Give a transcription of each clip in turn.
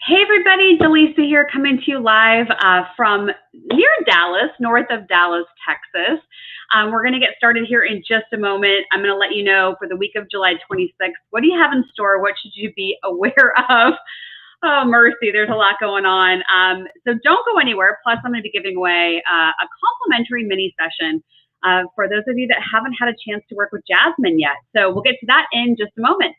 Hey everybody, Dallisa here coming to you live from near Dallas, north of Dallas, Texas. We're going to get started here in just a moment. I'm going to let you know for the week of July 26th, what do you have in store? What should you be aware of? Oh, mercy, there's a lot going on. So don't go anywhere. Plus, I'm going to be giving away a complimentary mini session for those of you that haven't had a chance to work with Jasmine yet. So we'll get to that in just a moment.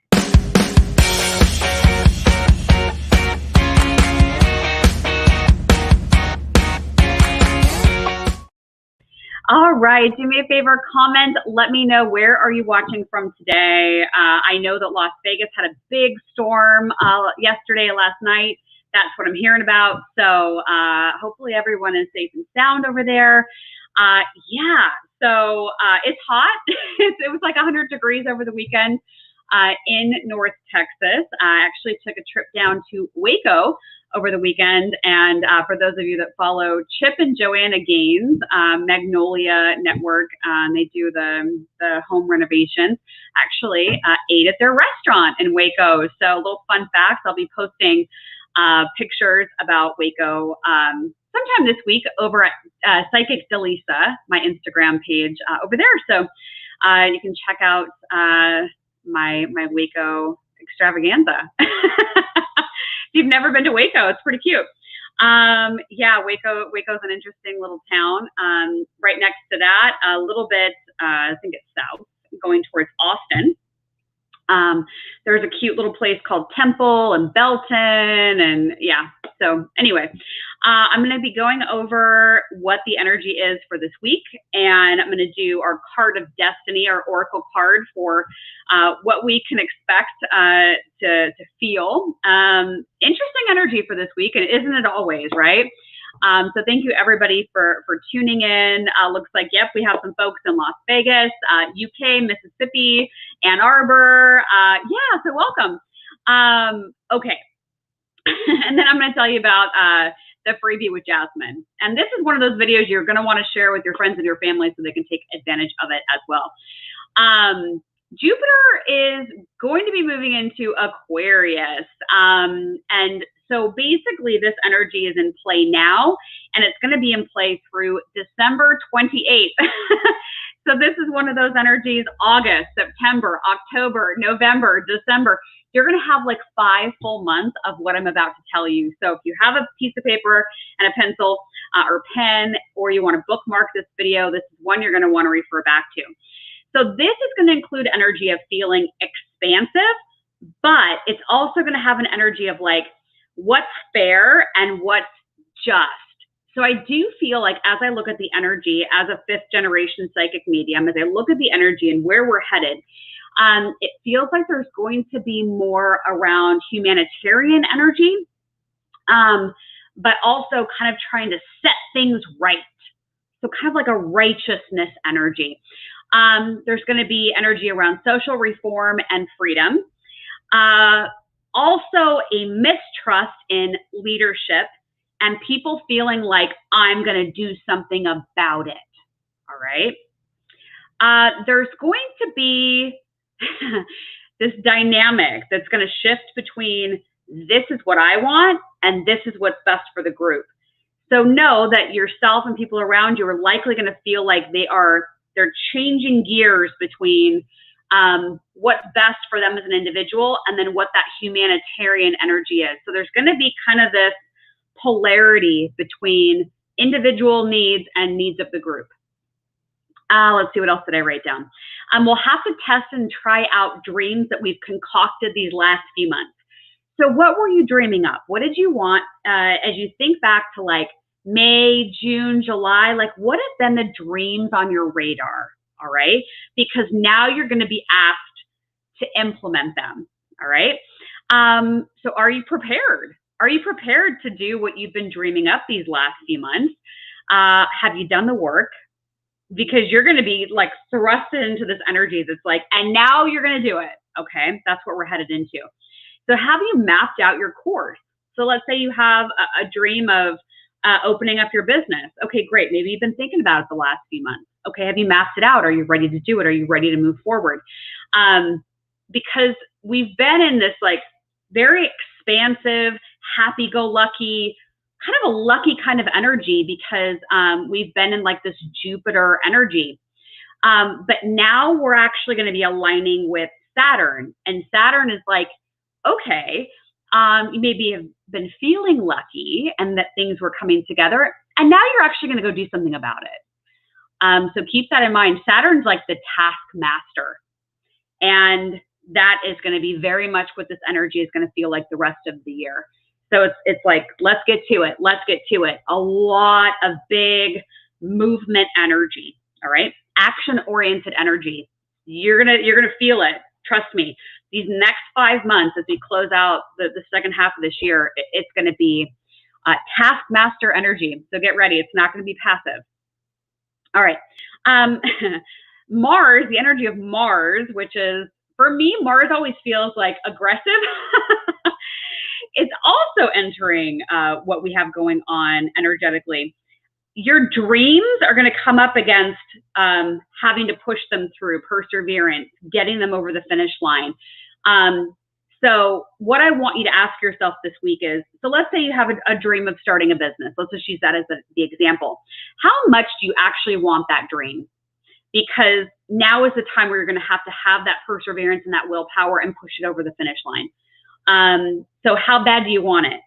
All right, do me a favor, comment, let me know where are you watching from today. I know that Las Vegas had a big storm yesterday, last night. That's what I'm hearing about. So hopefully everyone is safe and sound over there. So it's hot. It was like 100 degrees over the weekend in North Texas. I actually took a trip down to Waco over the weekend. And for those of you that follow Chip and Joanna Gaines, Magnolia Network, they do the home renovations, actually ate at their restaurant in Waco. So a little fun facts, I'll be posting pictures about Waco sometime this week over at Psychic Dallisa, my Instagram page over there. So you can check out my Waco extravaganza. If you've never been to Waco, it's pretty cute. Waco's an interesting little town. Right next to that, a little bit, I think it's south, going towards Austin. There's a cute little place called Temple and Belton, and yeah. So anyway, I'm going to be going over what the energy is for this week, and I'm going to do our card of destiny, our oracle card for what we can expect to feel. Interesting energy for this week, and isn't it always, right? So thank you everybody for tuning in. Looks like, yep, we have some folks in Las Vegas, UK, Mississippi, Ann Arbor. So welcome. Okay. And then I'm going to tell you about the freebie with Jasmine. And this is one of those videos you're going to want to share with your friends and your family so they can take advantage of it as well. Jupiter is going to be moving into Aquarius. And so basically this energy is in play now, and it's going to be in play through December 28th. So this is one of those energies, August, September, October, November, December. You're going to have like 5 full months of what I'm about to tell you. So if you have a piece of paper and a pencil or pen, or you want to bookmark this video, this is one you're going to want to refer back to. So this is going to include energy of feeling expansive, but it's also going to have an energy of like what's fair and what's just. So I do feel like as I look at the energy as a 5th generation psychic medium, as I look at the energy and where we're headed, it feels like there's going to be more around humanitarian energy, but also kind of trying to set things right. So kind of like a righteousness energy. There's going to be energy around social reform and freedom. Also a mistrust in leadership and people feeling like I'm going to do something about it. All right. There's going to be this dynamic that's going to shift between this is what I want and this is what's best for the group. So know that yourself and people around you are likely going to feel like they're changing gears between what's best for them as an individual and then what that humanitarian energy is. So there's going to be kind of this polarity between individual needs and needs of the group. Let's see, what else did I write down? We'll have to test and try out dreams that we've concocted these last few months. So what were you dreaming up? What did you want as you think back to like May, June, July? Like what have been the dreams on your radar? All right. Because now you're going to be asked to implement them. All right. So are you prepared? Are you prepared to do what you've been dreaming up these last few months? Have you done the work? Because you're going to be like thrusted into this energy that's like, and now you're going to do it. Okay. That's what we're headed into. So have you mapped out your course? So let's say you have a dream of opening up your business. Okay, great. Maybe you've been thinking about it the last few months. Okay, have you mapped it out? Are you ready to do it? Are you ready to move forward? Because we've been in this like very expansive, happy-go-lucky, kind of a lucky kind of energy because we've been in like this Jupiter energy. But now we're actually going to be aligning with Saturn. And Saturn is like, okay, you maybe have been feeling lucky and that things were coming together. And now you're actually going to go do something about it. So keep that in mind. Saturn's like the taskmaster. And that is going to be very much what this energy is going to feel like the rest of the year. So it's like, let's get to it. Let's get to it. A lot of big movement energy. All right. Action-oriented energy. You're gonna feel it. Trust me. These next 5 months, as we close out the second half of this year, it's going to be taskmaster energy. So get ready. It's not going to be passive. All right. Mars, the energy of Mars, which is, for me, Mars always feels like aggressive. It's also entering what we have going on energetically. Your dreams are going to come up against having to push them through, perseverance, getting them over the finish line. So what I want you to ask yourself this week is, so let's say you have a dream of starting a business. Let's just use that as the example. How much do you actually want that dream? Because now is the time where you're going to have that perseverance and that willpower and push it over the finish line. So how bad do you want it?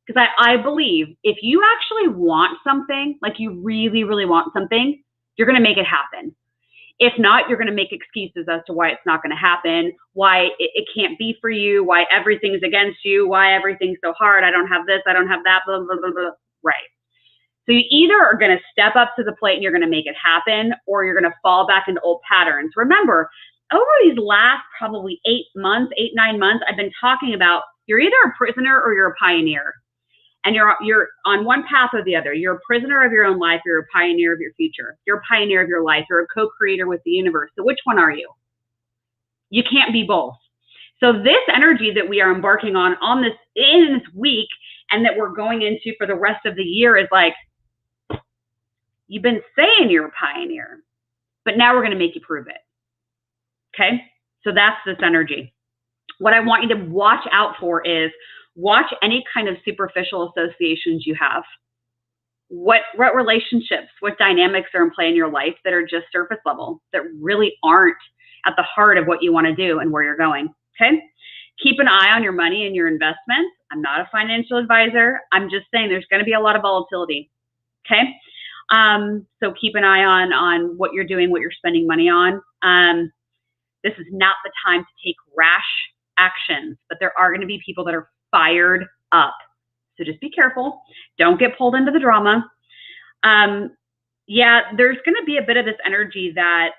Because I believe if you actually want something, like you really, really want something, you're going to make it happen. If not, you're going to make excuses as to why it's not going to happen, why it can't be for you, why everything's against you, why everything's so hard. I don't have this, I don't have that, blah, blah, blah, blah. Right. So you either are going to step up to the plate and you're going to make it happen, or you're going to fall back into old patterns. Remember, over these last probably 8 months, 9 months, I've been talking about you're either a prisoner or you're a pioneer. And you're on one path or the other. You're a prisoner of your own life. You're a pioneer of your future. You're a pioneer of your life. You're a co-creator with the universe. So which one are you? You can't be both. So this energy that we are embarking on this in this week and that we're going into for the rest of the year is like, you've been saying you're a pioneer, but now we're going to make you prove it. Okay? So that's this energy. What I want you to watch out for is watch any kind of superficial associations you have. What relationships, what dynamics are in play in your life that are just surface level, that really aren't at the heart of what you want to do and where you're going, okay? Keep an eye on your money and your investments. I'm not a financial advisor. I'm just saying there's going to be a lot of volatility, okay? So keep an eye on what you're doing, what you're spending money on. This is not the time to take rash actions, but there are going to be people that are fired up. So just be careful. Don't get pulled into the drama. Yeah, there's going to be a bit of this energy that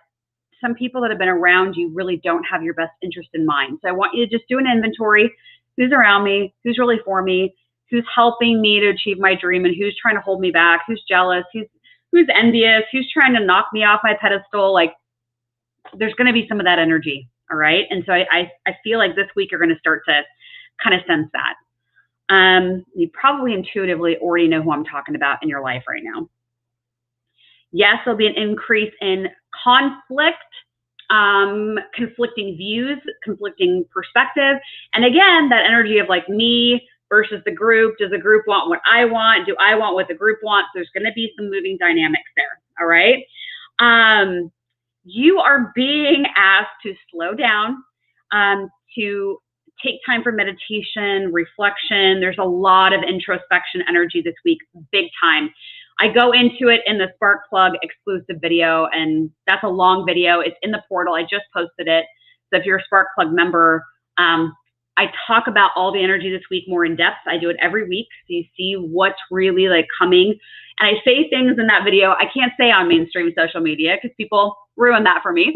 some people that have been around you really don't have your best interest in mind. So I want you to just do an inventory. Who's around me? Who's really for me? Who's helping me to achieve my dream? And who's trying to hold me back? Who's jealous? Who's envious? Who's trying to knock me off my pedestal? Like, there's going to be some of that energy. All right. And so I feel like this week you're going to start to kind of sense that. You probably intuitively already know who I'm talking about in your life right now. Yes, there'll be an increase in conflict, conflicting views, conflicting perspective. And again, that energy of like me versus the group. Does the group want what I want? Do I want what the group wants? There's going to be some moving dynamics there. All right. You are being asked to slow down, to take time for meditation, reflection. There's a lot of introspection energy this week, big time. I go into it in the Spark Plug exclusive video, and that's a long video. It's in the portal. I just posted it. So if you're a Spark Plug member, I talk about all the energy this week more in depth. I do it every week, so you see what's really like coming. And I say things in that video I can't say on mainstream social media because people ruin that for me.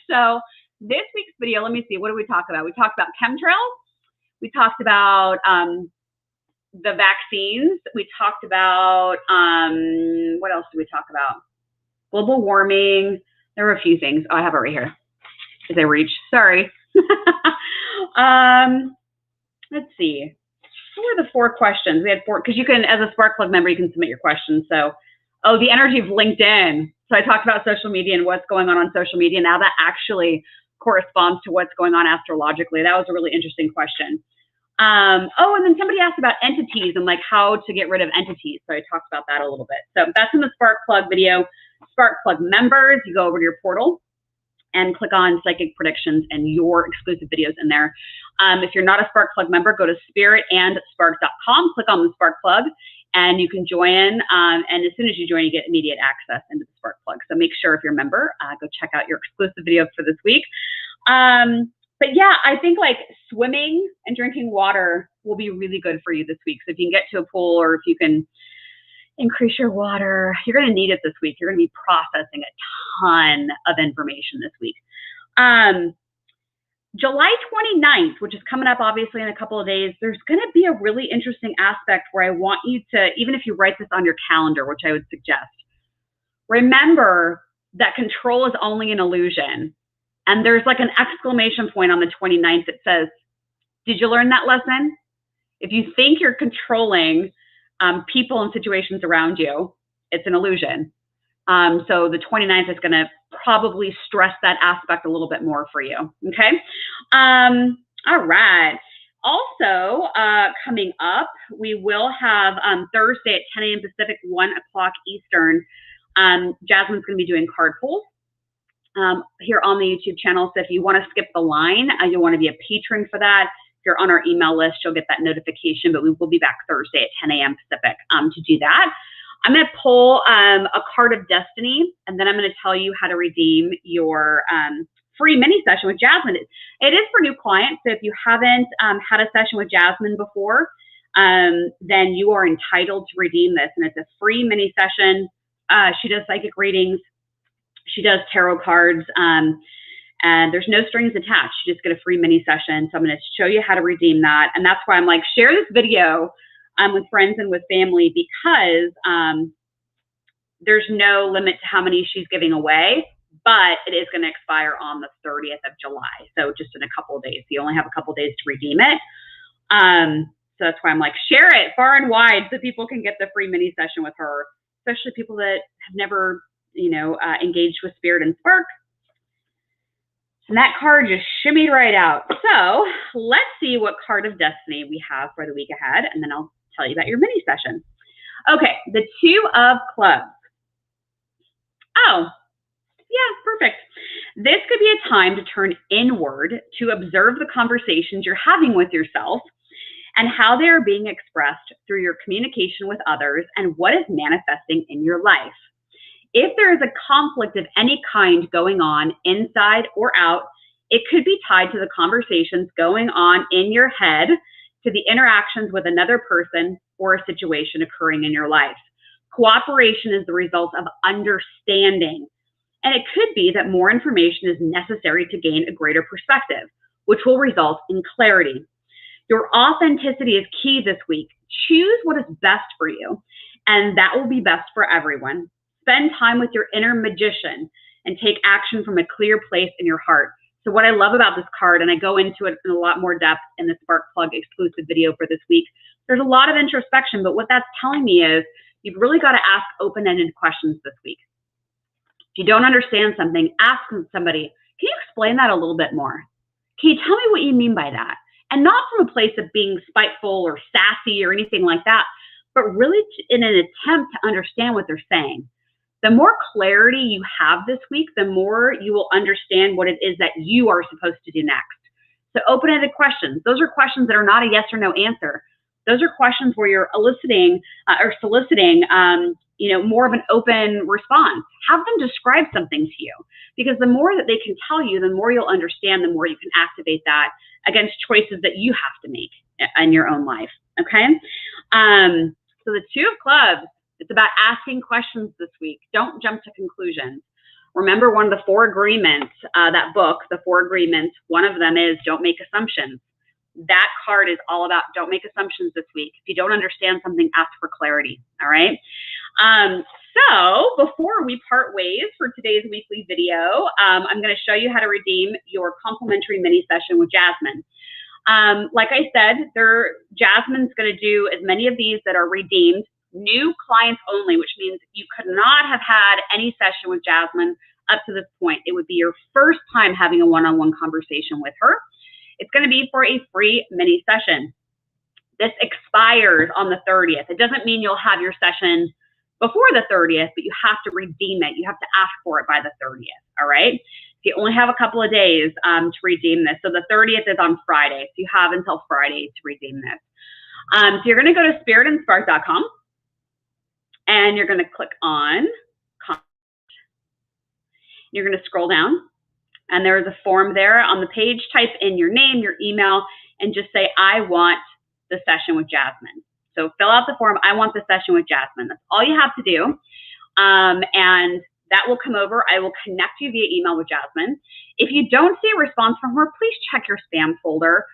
So this week's video, let me see, what did we talk about? We talked about chemtrails. We talked about the vaccines. We talked about, what else did we talk about? Global warming. There were a few things. Oh, I have it right here as I reach. Sorry. Let's see. What were the 4 questions? We had 4, because you can, as a Spark Plug member, you can submit your questions. So, oh, the energy of LinkedIn. So I talked about social media and what's going on social media. Now that actually corresponds to what's going on astrologically. That was a really interesting question. Oh, and then somebody asked about entities and like how to get rid of entities. So I talked about that a little bit. So that's in the Spark Plug video. Spark Plug members, you go over to your portal and click on Psychic Predictions and your exclusive videos in there. If you're not a Spark Plug member, go to spiritandspark.com, click on the Spark Plug, and you can join. And as soon as you join, you get immediate access into the Spark Plug. So make sure if you're a member, go check out your exclusive video for this week. But yeah, I think like swimming and drinking water will be really good for you this week. So if you can get to a pool or if you can increase your water, you're going to need it this week. You're going to be processing a ton of information this week. July 29th, which is coming up obviously in a couple of days, there's going to be a really interesting aspect where I want you to, even if you write this on your calendar, which I would suggest, remember that control is only an illusion. And there's like an exclamation point on the 29th that says, did you learn that lesson? If you think you're controlling people and situations around you, it's an illusion. So the 29th is going to probably stress that aspect a little bit more for you. Okay. All right. Also, coming up, we will have Thursday at 10 a.m. Pacific, 1 o'clock Eastern. Jasmine's going to be doing card pulls here on the YouTube channel. So if you want to skip the line, you'll want to be a patron for that. If you're on our email list, you'll get that notification, but we will be back Thursday at 10 a.m. Pacific to do that. I'm going to pull a card of destiny, and then I'm going to tell you how to redeem your free mini session with Jasmine. It is for new clients, so if you haven't had a session with Jasmine before, then you are entitled to redeem this, and it's a free mini session. She does psychic readings. She does tarot cards, and there's no strings attached. You just get a free mini session. So I'm going to show you how to redeem that. And that's why I'm like, share this video with friends and with family, because there's no limit to how many she's giving away, but it is going to expire on the 30th of July. So just in a couple of days. So you only have a couple of days to redeem it. So that's why I'm like, share it far and wide so people can get the free mini session with her, especially people that have never engaged with Spirit and Spark. And that card just shimmied right out. So let's see what card of destiny we have for the week ahead, and then I'll tell you about your mini session. Okay, the 2 of clubs. Oh, yeah, perfect. This could be a time to turn inward to observe the conversations you're having with yourself and how they are being expressed through your communication with others and what is manifesting in your life. If there is a conflict of any kind going on inside or out, it could be tied to the conversations going on in your head, to the interactions with another person or a situation occurring in your life. Cooperation is the result of understanding, and it could be that more information is necessary to gain a greater perspective, which will result in clarity. Your authenticity is key this week. Choose what is best for you, and that will be best for everyone. Spend time with your inner magician and take action from a clear place in your heart. So what I love about this card, and I go into it in a lot more depth in the Spark Plug exclusive video for this week, there's a lot of introspection, but what that's telling me is you've really got to ask open-ended questions this week. If you don't understand something, ask somebody, can you explain that a little bit more? Can you tell me what you mean by that? And not from a place of being spiteful or sassy or anything like that, but really in an attempt to understand what they're saying. The more clarity you have this week, the more you will understand what it is that you are supposed to do next. So open-ended questions. Those are questions that are not a yes or no answer. Those are questions where you're eliciting or soliciting, more of an open response. Have them describe something to you, because the more that they can tell you, the more you'll understand, the more you can activate that against choices that you have to make in your own life. Okay. So the 2 of clubs. It's about asking questions this week. Don't jump to conclusions. Remember one of the 4 agreements, that book, the 4 agreements, one of them is don't make assumptions. That card is all about don't make assumptions this week. If you don't understand something, ask for clarity, all right? So before we part ways for today's weekly video, I'm going to show you how to redeem your complimentary mini session with Jasmine. Like I said, Jasmine's going to do as many of these that are redeemed. New clients only, which means you could not have had any session with Jasmine up to this point. It would be your first time having a one-on-one conversation with her. It's going to be for a free mini session. This expires on the 30th. It doesn't mean you'll have your session before the 30th, but you have to redeem it. You have to ask for it by the 30th, all right? You only have a couple of days to redeem this. So the 30th is on Friday. So you have until Friday to redeem this. So you're going to go to spiritandspark.com and you're going to click on contact. You're going to scroll down and there's a form there on the page. Type in your name, your email, and just say, I want the session with Jasmine. So fill out the form, I want the session with Jasmine. That's all you have to do. And that will come over. I will connect you via email with Jasmine. If you don't see a response from her, please check your spam folder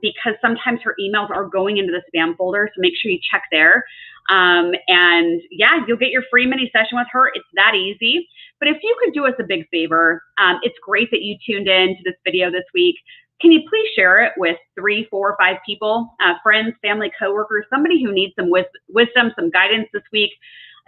because sometimes her emails are going into the spam folder. So make sure you check there. And yeah, you'll get your free mini session with her. It's that easy. But if you could do us a big favor, it's great that you tuned in to this video this week. Can you please share it with 3, 4, 5 people, friends, family, coworkers, somebody who needs some wisdom, some guidance this week,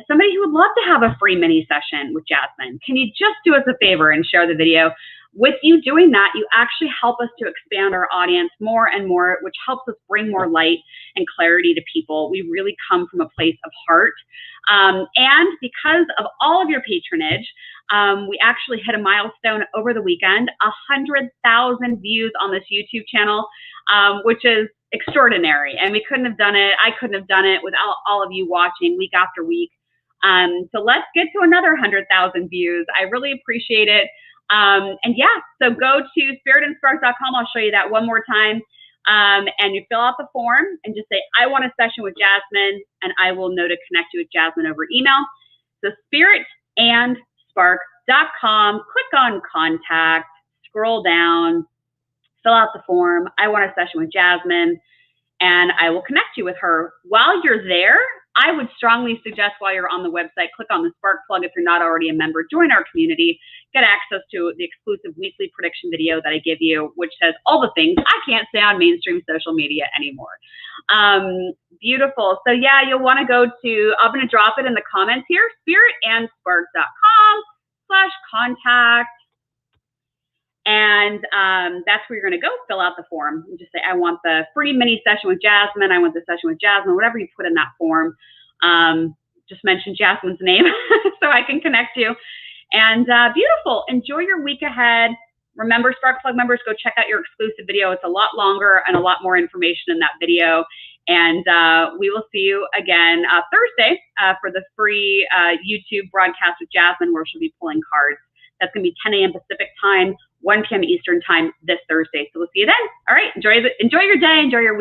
somebody who would love to have a free mini session with Jasmine? Can you just do us a favor and share the video? With you doing that, you actually help us to expand our audience more and more, which helps us bring more light and clarity to people. We really come from a place of heart. And because of all of your patronage, we actually hit a milestone over the weekend, 100,000 views on this YouTube channel, which is extraordinary. And we couldn't have done it. I couldn't have done it without all of you watching week after week. So let's get to another 100,000 views. I really appreciate it. And yeah, so go to spiritandspark.com. I'll show you that one more time. And you fill out the form and just say, I want a session with Jasmine, and I will know to connect you with Jasmine over email. So spiritandspark.com, click on contact, scroll down, fill out the form. I want a session with Jasmine, and I will connect you with her. While you're there, I would strongly suggest while you're on the website, click on the Spark plug if you're not already a member, join our community, get access to the exclusive weekly prediction video that I give you, which says all the things I can't say on mainstream social media anymore. Beautiful. So yeah, you'll want to go to, I'm going to drop it in the comments here, spiritandspark.com/contact. And that's where you're going to go fill out the form and just say, I want the free mini session with Jasmine. I want the session with Jasmine, whatever you put in that form. Just mention Jasmine's name so I can connect you. And beautiful. Enjoy your week ahead. Remember, Spark Plug members, go check out your exclusive video. It's a lot longer and a lot more information in that video. And we will see you again Thursday for the free YouTube broadcast with Jasmine, where she'll be pulling cards. That's going to be 10 a.m. Pacific time, 1 p.m. Eastern time this Thursday. So we'll see you then. All right. Enjoy your day. Enjoy your week.